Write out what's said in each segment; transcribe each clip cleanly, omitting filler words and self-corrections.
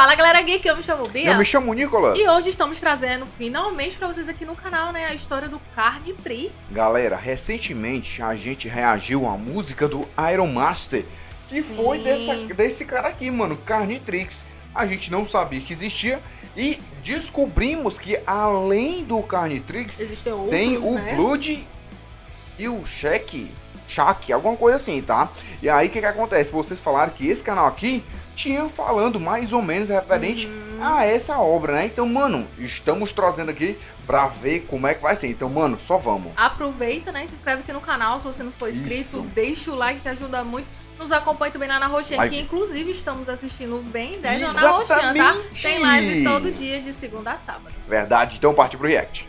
Fala galera geek, eu me chamo Bia. Eu me chamo Nicolas. E hoje estamos trazendo finalmente pra vocês aqui no canal, né, a história do Carnitrix. Galera, recentemente a gente reagiu à música do Iron Master, que foi desse cara aqui, mano, Carnitrix. A gente não sabia que existia e descobrimos que além do Carnitrix Existem outros, tem o né? Blood e o Shaq, alguma coisa assim, tá? E aí o que acontece? Vocês falaram que esse canal aqui tinha falando mais ou menos referente a essa obra, né? Então, mano, estamos trazendo aqui pra ver como é que vai ser. Então, mano, só vamos. Aproveita, né, e se inscreve aqui no canal se você não for inscrito. Isso. Deixa o like que ajuda muito. Nos acompanhe também lá na Roxinha, Like. que inclusive estamos assistindo bem 10 lá na Roxinha, tá? Exatamente. Tem live todo dia, de segunda a sábado. Verdade, então parte pro react.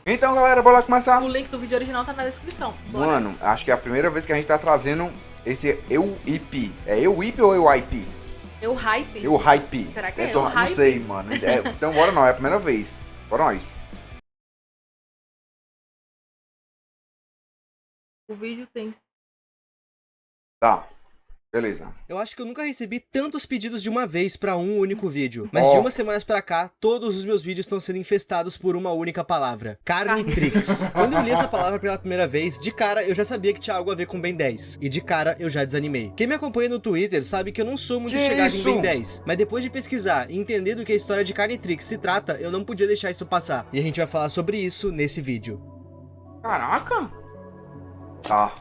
Então, galera, bora lá começar. O link do vídeo original tá na descrição. Bora. Mano, acho que é a primeira vez que a gente tá trazendo esse EUIP. É EUIP ou EUIP? Eu hype. EUHype. Será que é Então, não EUHype? sei, mano. Então, bora não, é a primeira vez. Bora nós. O vídeo tem... Tá, beleza. Eu acho que eu nunca recebi tantos pedidos de uma vez pra um único vídeo. Mas de umas semanas pra cá, todos os meus vídeos estão sendo infestados por uma única palavra. Carnitrix. Quando eu li essa palavra pela primeira vez, de cara eu já sabia que tinha algo a ver com Ben 10. E de cara eu já desanimei. Quem me acompanha no Twitter sabe que eu não sou muito chegado em Ben 10. Mas depois de pesquisar e entender do que a história de Carnitrix se trata, eu não podia deixar isso passar. E a gente vai falar sobre isso nesse vídeo. Caraca. Tá.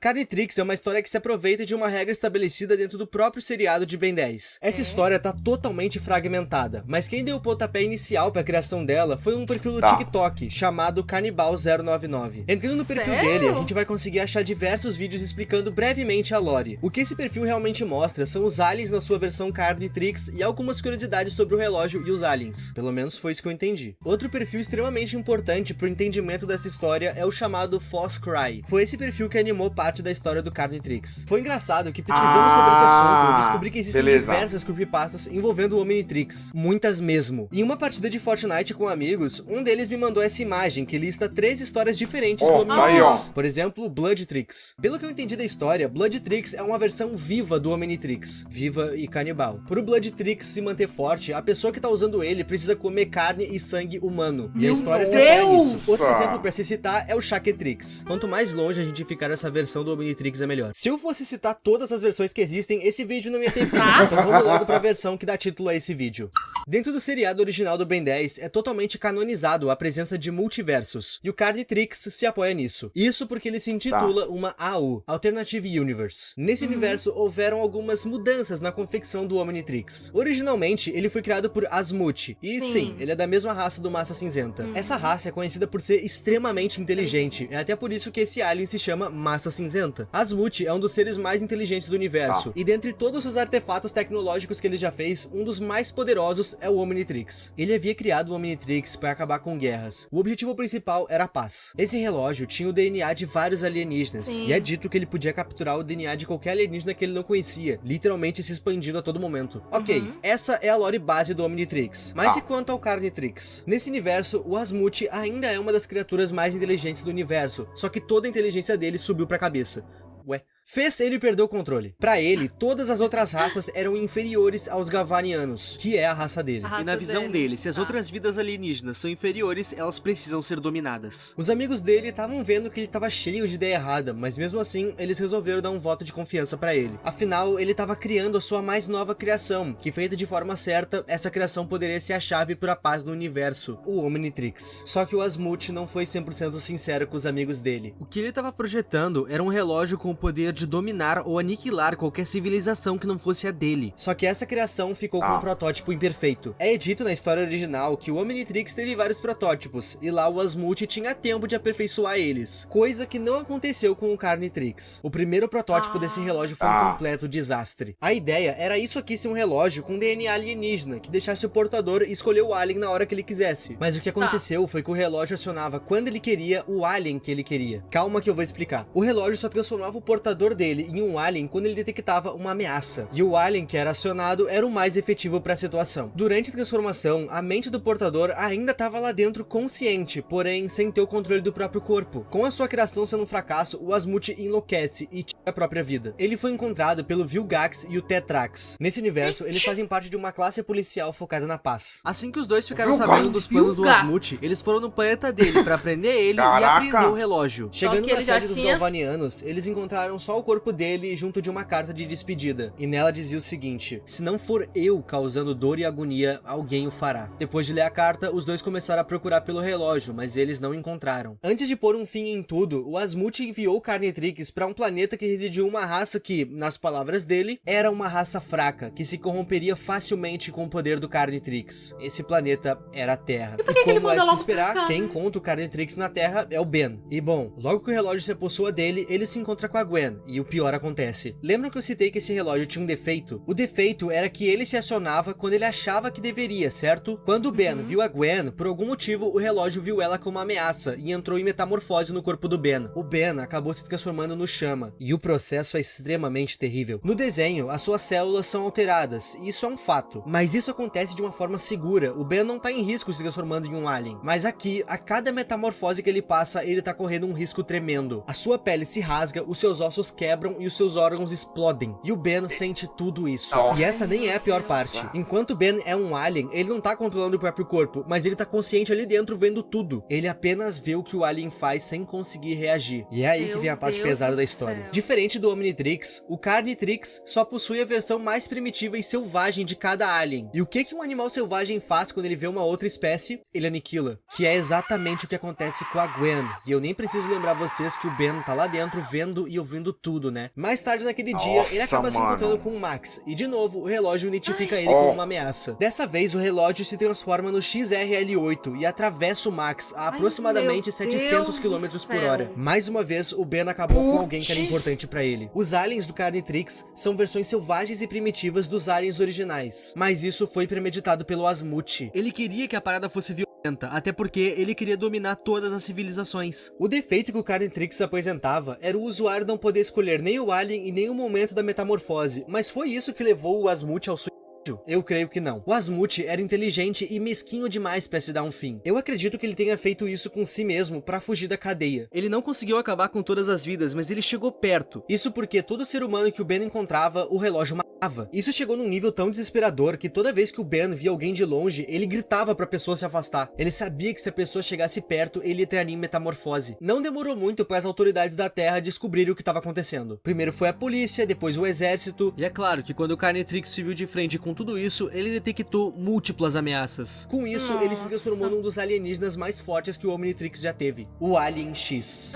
Carnitrix é uma história que se aproveita de uma regra estabelecida dentro do próprio seriado de Ben 10. Essa história tá totalmente fragmentada, mas quem deu o pontapé inicial pra criação dela foi um perfil do TikTok, chamado Canibal099. Entrando no perfil dele, a gente vai conseguir achar diversos vídeos explicando brevemente a lore. O que esse perfil realmente mostra são os aliens na sua versão Carnitrix e algumas curiosidades sobre o relógio e os aliens. Pelo menos foi isso que eu entendi. Outro perfil extremamente importante pro entendimento dessa história é o chamado Foss Cry. Foi esse perfil que animou parte da história do Carnitrix. Foi engraçado que pesquisando sobre esse assunto, eu descobri que existem diversas creepypastas envolvendo o Omnitrix. Muitas mesmo. Em uma partida de Fortnite com amigos, um deles me mandou essa imagem que lista 3 histórias diferentes do Omnitrix. Por exemplo, Bloodtrix. Pelo que eu entendi da história, Bloodtrix é uma versão viva do Omnitrix. Viva e canibal. Para o Bloodtrix se manter forte, a pessoa que tá usando ele precisa comer carne e sangue humano. E a história se apoia nisso. Outro exemplo pra se citar é o Shaketrix. Quanto mais longe a gente ficar dessa versão do Omnitrix é melhor. Se eu fosse citar todas as versões que existem, esse vídeo não ia ter fim. Então vamos logo pra versão que dá título a esse vídeo. Dentro do seriado original do Ben 10, é totalmente canonizado a presença de multiversos, e o Carnitrix se apoia nisso. Isso porque ele se intitula uma AU, Alternative Universe. Nesse universo, houveram algumas mudanças na confecção do Omnitrix. Originalmente, ele foi criado por Asmuth, e sim, ele é da mesma raça do Massa Cinzenta. Essa raça é conhecida por ser extremamente inteligente, é até por isso que esse alien se chama Massa Cinzenta. Asmuth é um dos seres mais inteligentes do universo, e dentre todos os artefatos tecnológicos que ele já fez, um dos mais poderosos é o Omnitrix. Ele havia criado o Omnitrix para acabar com guerras. O objetivo principal era a paz. Esse relógio tinha o DNA de vários alienígenas, e é dito que ele podia capturar o DNA de qualquer alienígena que ele não conhecia, literalmente se expandindo a todo momento. Ok, essa é a lore base do Omnitrix. Mas e quanto ao Carnitrix? Nesse universo, o Asmuth ainda é uma das criaturas mais inteligentes do universo, só que toda a inteligência dele subiu pra cabeça. Ué? Fez ele perder o controle. Pra ele, todas as outras raças eram inferiores aos Gavanianos, que é a raça dele. A raça E na visão dele, se as Tá. outras vidas alienígenas são inferiores, elas precisam ser dominadas. Os amigos dele estavam vendo que ele tava cheio de ideia errada, mas mesmo assim, eles resolveram dar um voto de confiança pra ele. Afinal, ele tava criando a sua mais nova criação, que feita de forma certa, essa criação poderia ser a chave para a paz do universo, o Omnitrix. Só que o Asmuth não foi 100% sincero com os amigos dele. O que ele tava projetando era um relógio com o poder de dominar ou aniquilar qualquer civilização que não fosse a dele. Só que essa criação ficou com um protótipo imperfeito. É dito na história original que o Omnitrix teve vários protótipos, e lá o Asmuth tinha tempo de aperfeiçoar eles, coisa que não aconteceu com o Carnitrix. O primeiro protótipo desse relógio foi um completo desastre. A ideia era isso aqui ser um relógio com DNA alienígena, que deixasse o portador escolher o alien na hora que ele quisesse. Mas o que aconteceu foi que o relógio acionava quando ele queria o alien que ele queria. Calma que eu vou explicar. O relógio só transformava o portador portador dele em um alien quando ele detectava uma ameaça. E o alien que era acionado era o mais efetivo para a situação. Durante a transformação, a mente do portador ainda estava lá dentro consciente, porém sem ter o controle do próprio corpo. Com a sua criação sendo um fracasso, o Asmute enlouquece e tira a própria vida. Ele foi encontrado pelo Vilgax e o Tetrax. Nesse universo, eles fazem parte de uma classe policial focada na paz. Assim que os dois ficaram sabendo dos planos do Asmute, eles foram no planeta dele para prender ele e apreender o relógio. Chegando na sede dos Galvanianos, eles encontraram só o corpo dele junto de uma carta de despedida. E nela dizia o seguinte: se não for eu causando dor e agonia, alguém o fará. Depois de ler a carta, os dois começaram a procurar pelo relógio, mas eles não encontraram. Antes de pôr um fim em tudo, o Asmute enviou o Carnitrix para um planeta que residia uma raça que, nas palavras dele, era uma raça fraca, que se corromperia facilmente com o poder do Carnitrix. Esse planeta era a Terra. E como é de se esperar, quem encontra o Carnitrix na Terra é o Ben. E bom, logo que o relógio se apossua dele, ele se encontra com a Gwen, e o pior acontece. Lembram que eu citei que esse relógio tinha um defeito? O defeito era que ele se acionava quando ele achava que deveria, certo? Quando o Ben viu a Gwen, por algum motivo o relógio viu ela como uma ameaça e entrou em metamorfose no corpo do Ben. O Ben acabou se transformando no Chama, e o processo é extremamente terrível. No desenho, as suas células são alteradas, e isso é um fato. Mas isso acontece de uma forma segura, o Ben não tá em risco se transformando em um alien. Mas aqui, a cada metamorfose que ele passa, ele tá correndo um risco tremendo. A sua pele se rasga, os seus ossos quebram e os seus órgãos explodem. E o Ben sente tudo isso. Nossa. E essa nem é a pior parte. Enquanto o Ben é um alien, ele não tá controlando o próprio corpo, mas ele tá consciente ali dentro vendo tudo. Ele apenas vê o que o alien faz sem conseguir reagir. E é aí que vem a parte pesada da história. Diferente do Omnitrix, o Carnitrix só possui a versão mais primitiva e selvagem de cada alien. E o que um animal selvagem faz quando ele vê uma outra espécie? Ele aniquila. Que é exatamente o que acontece com a Gwen. E eu nem preciso lembrar vocês que o Ben tá lá dentro vendo e ouvindo tudo, né? Mais tarde naquele dia, ele acaba se encontrando com o Max. E de novo, o relógio identifica ele como uma ameaça. Dessa vez, o relógio se transforma no XRL8 e atravessa o Max a aproximadamente 700 km por hora. Mais uma vez, o Ben acabou com alguém que era importante pra ele. Os aliens do Carnitrix são versões selvagens e primitivas dos aliens originais. Mas isso foi premeditado pelo Asmute. Ele queria que a parada fosse violenta, até porque ele queria dominar todas as civilizações. O defeito que o Carnitrix apresentava era o usuário não poder escolher nem o alien e nem o momento da metamorfose, mas foi isso que levou o Asmute ao suicídio? Eu creio que não. O Asmute era inteligente e mesquinho demais pra se dar um fim. Eu acredito que ele tenha feito isso com si mesmo pra fugir da cadeia. Ele não conseguiu acabar com todas as vidas, mas ele chegou perto. Isso porque todo ser humano que o Ben encontrava, o relógio matava. Isso chegou num nível tão desesperador que toda vez que o Ben via alguém de longe, ele gritava pra pessoa se afastar. Ele sabia que se a pessoa chegasse perto, ele entraria em metamorfose. Não demorou muito para as autoridades da Terra descobrirem o que estava acontecendo. Primeiro foi a polícia, depois o exército. E é claro que quando o Carnitrix se viu de frente com tudo isso, ele detectou múltiplas ameaças. Com isso, ele se transformou num dos alienígenas mais fortes que o Omnitrix já teve, o Alien X.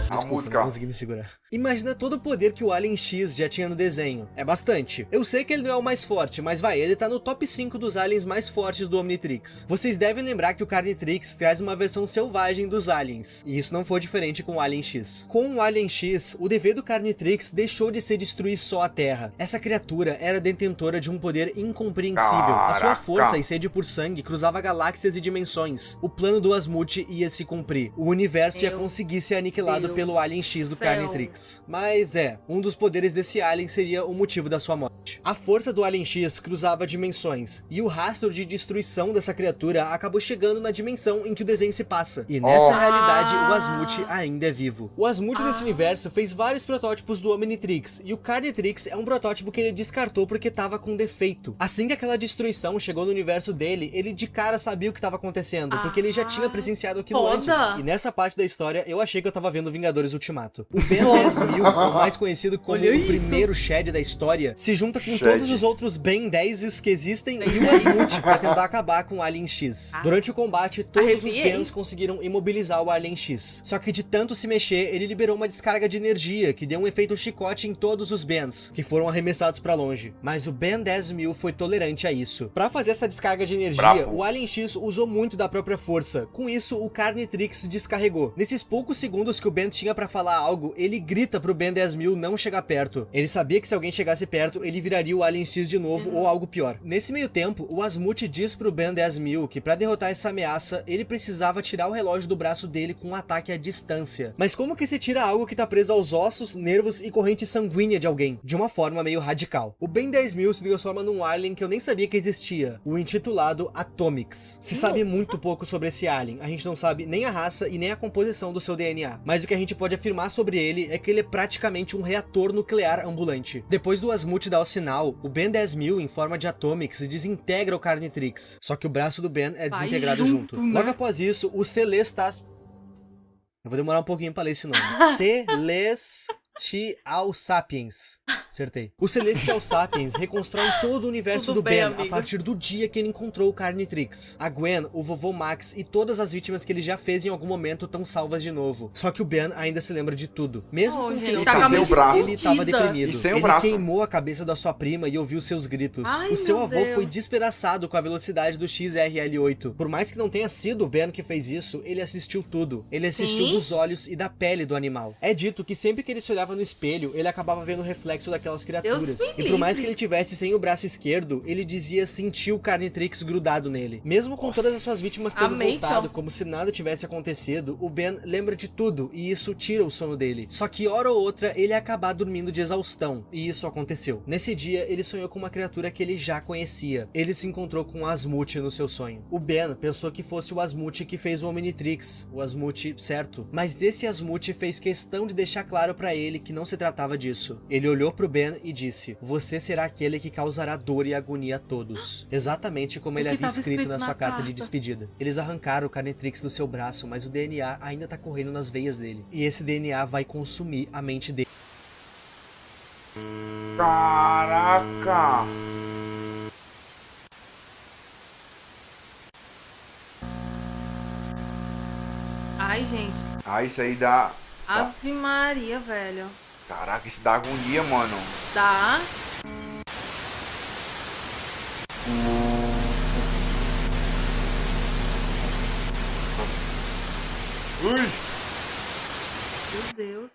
A música. Não consegui me segurar. Imagina todo o poder que o Alien X já tinha no desenho. É bastante. Eu sei que ele não é o mais forte, mas ele tá no top 5 dos aliens mais fortes do Omnitrix. Vocês devem lembrar que o Carnitrix traz uma versão selvagem dos aliens, e isso não foi diferente com o Alien X. Com o Alien X, o dever do Carnitrix deixou de ser destruir só a Terra. Essa criatura era detentora de um poder incompreensível. A sua força e sede por sangue cruzava galáxias e dimensões. O plano do Asmute ia se cumprir. O universo ia conseguir ser aniquilado pelo Alien X do Carnitrix. Mas um dos poderes desse alien seria o motivo da sua morte. A força do Alien X cruzava dimensões, e o rastro de destruição dessa criatura acabou chegando na dimensão em que o desenho se passa. E nessa realidade, o Asmute ainda é vivo. O Asmute desse universo fez vários protótipos do Omnitrix, e o Carnitrix é um protótipo que ele descartou porque tava com defeito. Assim que aquela destruição chegou no universo dele, ele de cara sabia o que estava acontecendo, porque ele já tinha presenciado aquilo antes. E nessa parte da história, eu achei que eu tava vendo Vingadores Ultimato. O Ben 10.000, o mais conhecido como o primeiro Shed da história, se junta com todos os outros Ben 10s que existem e o Asmute pra tentar acabar com o Alien X. Durante o combate, todos os Bens conseguiram imobilizar o Alien X. Só que de tanto se mexer, ele liberou uma descarga de energia que deu um efeito chicote em todos os Bens, que foram arremessados pra longe. Mas o Ben 10.000 foi tolerante a isso. Pra fazer essa descarga de energia, o Alien X usou muito da própria força. Com isso, o Carnitrix descarregou. Nesses poucos segundos que o Ben tinha pra falar algo, ele grita pro Ben 10.000 não chegar perto. Ele sabia que se alguém chegasse perto, ele viraria o Alien X de novo ou algo pior. Nesse meio tempo, o Asmute diz pro Ben 10.000 que pra derrotar essa ameaça, ele precisava tirar o relógio do braço dele com um ataque à distância. Mas como que se tira algo que tá preso aos ossos, nervos e corrente sanguínea de alguém? De uma forma meio radical. O Ben 10.000 se transforma num alien que eu nem sabia que existia, o intitulado Atomics. Se sabe muito pouco sobre esse alien, a gente não sabe nem a raça e nem a composição do seu DNA, mas o que a gente pode afirmar sobre ele é que ele é praticamente um reator nuclear ambulante. Depois do Asmute dar o sinal, o Ben 10.000 em forma de Atomics desintegra o Carnitrix, só que o braço do Ben é desintegrado junto. Né? Logo após isso, o Celestas... Eu vou demorar um pouquinho pra ler esse nome. Celestial Sapiens. Acertei. O Celestial Sapiens reconstrói todo o universo Tudo do bem, Ben amigo. a partir do dia que ele encontrou o Carnitrix. A Gwen, o vovô Max e todas as vítimas que ele já fez em algum momento estão salvas de novo. Só que o Ben ainda se lembra de tudo. Mesmo com o gente, final tá com a feliz, cabeça ele tava fudida. deprimido. E sem o Ele braço. queimou a cabeça da sua prima e ouviu seus gritos. Ai, o seu meu avô Deus. foi despedaçado com a velocidade do XRL8. Por mais que não tenha sido o Ben que fez isso, ele assistiu tudo. Ele assistiu Sim. dos olhos e da pele do animal. É dito que sempre que ele se olhava no espelho, ele acabava vendo o reflexo daquelas criaturas. Deus me E por mais que livre. ele tivesse sem o braço esquerdo, ele dizia sentir o Carnitrix grudado nele. Mesmo com todas as suas vítimas tendo Amém, voltado tchau. como se nada tivesse acontecido, o Ben lembra de tudo e isso tira o sono dele. Só que hora ou outra ele ia acabar dormindo de exaustão, e isso aconteceu. Nesse dia, ele sonhou com uma criatura que ele já conhecia. Ele se encontrou com o Asmute no seu sonho. O Ben pensou que fosse o Asmute que fez o Omnitrix, o Asmute certo. Mas desse Asmute fez questão de deixar claro pra ele que não se tratava disso. Ele olhou pro Ben e disse: "Você será aquele que causará dor e agonia a todos." Exatamente como ele que havia tava escrito escrito na na sua carta de carta. despedida. Eles arrancaram o Carnitrix do seu braço, mas o DNA ainda tá correndo nas veias dele. E esse DNA vai consumir a mente dele. Caraca! Ai, gente. Ah, isso aí dá... Ave Maria, velho. Caraca, isso dá agonia, mano. Dá. Ui! Meu Deus.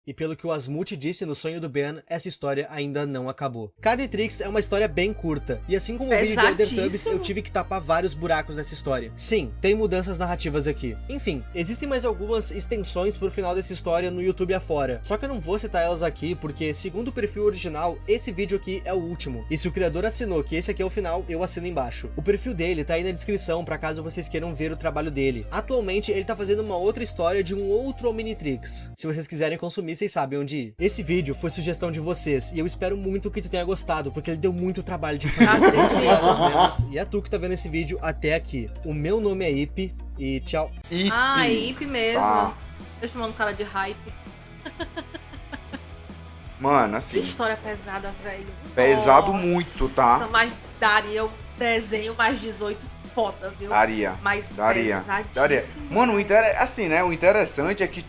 E pelo que o Asmute disse no sonho do Ben, essa história ainda não acabou. Carnitrix é uma história bem curta, e assim como o vídeo de Elder Tubbies, Pesadíssimo. eu tive que tapar vários buracos nessa história. Sim, tem mudanças narrativas aqui. Enfim, existem mais algumas extensões pro final dessa história no YouTube afora, só que eu não vou citar elas aqui, porque segundo o perfil original, esse vídeo aqui é o último. E se o criador assinou que esse aqui é o final, eu assino embaixo. O perfil dele tá aí na descrição, pra caso vocês queiram ver o trabalho dele. Atualmente, ele tá fazendo uma outra história de um outro Omnitrix. Se vocês quiserem consumir, vocês sabem onde ir. Esse vídeo foi sugestão de vocês, e eu espero muito que tu tenha gostado, porque ele deu muito trabalho de fazer. Acredito. E é tu que tá vendo esse vídeo até aqui. O meu nome é Ip, e tchau. Ip. Ah, Ip mesmo. Tá. Eu chamando cara de hype. Mano, Que assim, história pesada, velho. pesado Nossa, muito, tá? Mas daria o desenho mais 18 foda, viu? Daria. Mas Daria. pesadíssimo. Mano, assim, né? O interessante é que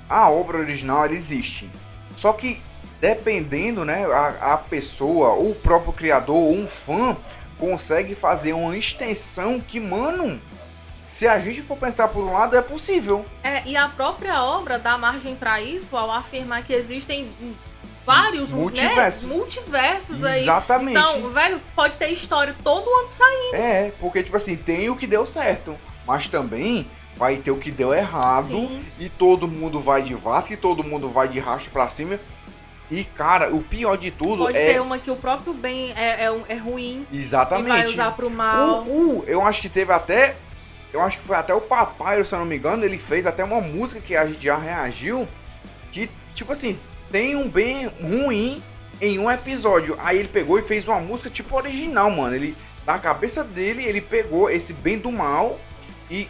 a obra original, ela existe. Só que, dependendo, né? A pessoa, ou o próprio criador, ou um fã, consegue fazer uma extensão que, mano, se a gente for pensar por um lado, é possível. É, e a própria obra dá margem pra isso ao afirmar que existem vários Multiversos. né? Multiversos aí. Exatamente. Então, velho, pode ter história todo ano saindo. É, porque, tipo assim, tem o que deu certo, mas também vai ter o que deu errado. Sim. E todo mundo vai de Vasco, e todo mundo vai de racha pra cima. E, cara, o pior de tudo Pode é... ter uma que o próprio bem é ruim Exatamente. e vai usar pro mal. Eu acho que teve até... Eu acho que foi até o Papai, se eu não me engano, ele fez até uma música que a gente já reagiu, que, tipo assim, tem um bem ruim em um episódio. Aí ele pegou e fez uma música tipo original, mano. Ele, na cabeça dele, ele pegou esse bem do mal e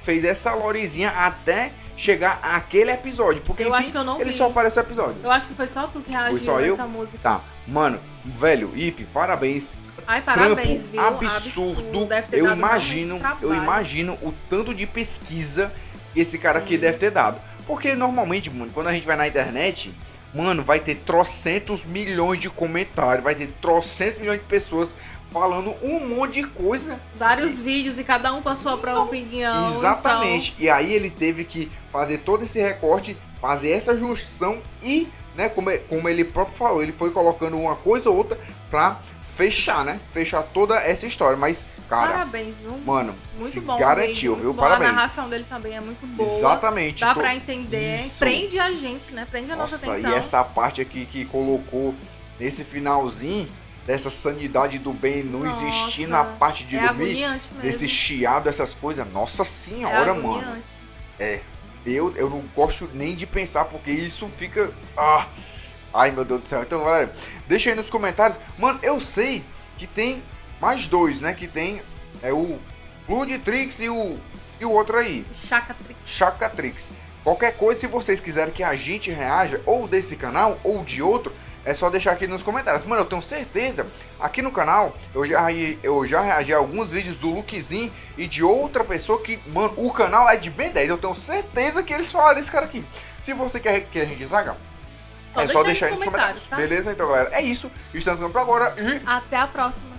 fez essa lorezinha até chegar àquele episódio. Porque, Eu enfim, acho que eu não ele vi. só apareceu no episódio. Eu acho que foi só tu que reagiu só a eu? essa música. Tá, mano, velho, Ip, parabéns. Ai, parabéns, Trampo viu? absurdo. Deve ter Eu dado imagino realmente trabalho. o tanto de pesquisa que esse cara aqui deve ter dado. Porque normalmente, mano, quando a gente vai na internet, mano, vai ter trocentos milhões de comentários, vai ter trocentos milhões de pessoas falando um monte de coisa. Vários vídeos e cada um com a sua própria opinião. Exatamente. Então... E aí ele teve que fazer todo esse recorte, fazer essa junção e, né, como ele próprio falou, ele foi colocando uma coisa ou outra pra fechar, né? Fechar toda essa história. Mas, cara... Parabéns, viu? Mano, muito se bom, garantiu, muito viu? bom. Parabéns. A narração dele também é muito boa. Exatamente. Dá pra entender. Isso. Prende a gente, né? Prende a nossa atenção. E essa parte aqui que colocou nesse finalzinho, dessa sanidade do Ben não existir na parte de dormir, agoniante mesmo. desse chiado, essas coisas. Nossa senhora, mano. Eu não gosto nem de pensar, porque isso fica... Ai, meu Deus do céu. Então, galera, deixa aí nos comentários. Mano, eu sei que tem mais dois, né? Que tem o Bloodtrix e o outro aí. Chacatrix. Qualquer coisa, se vocês quiserem que a gente reaja, ou desse canal, ou de outro, é só deixar aqui nos comentários. Mano, eu tenho certeza, aqui no canal, eu já reagi a alguns vídeos do Lukezinho e de outra pessoa que, mano, o canal é de Ben 10. Eu tenho certeza que eles falaram desse cara aqui. Se você quer que a gente traga, é só deixar aí nos comentários. Tá? Beleza? Então, galera, é isso. Estamos ficando por agora e... até a próxima.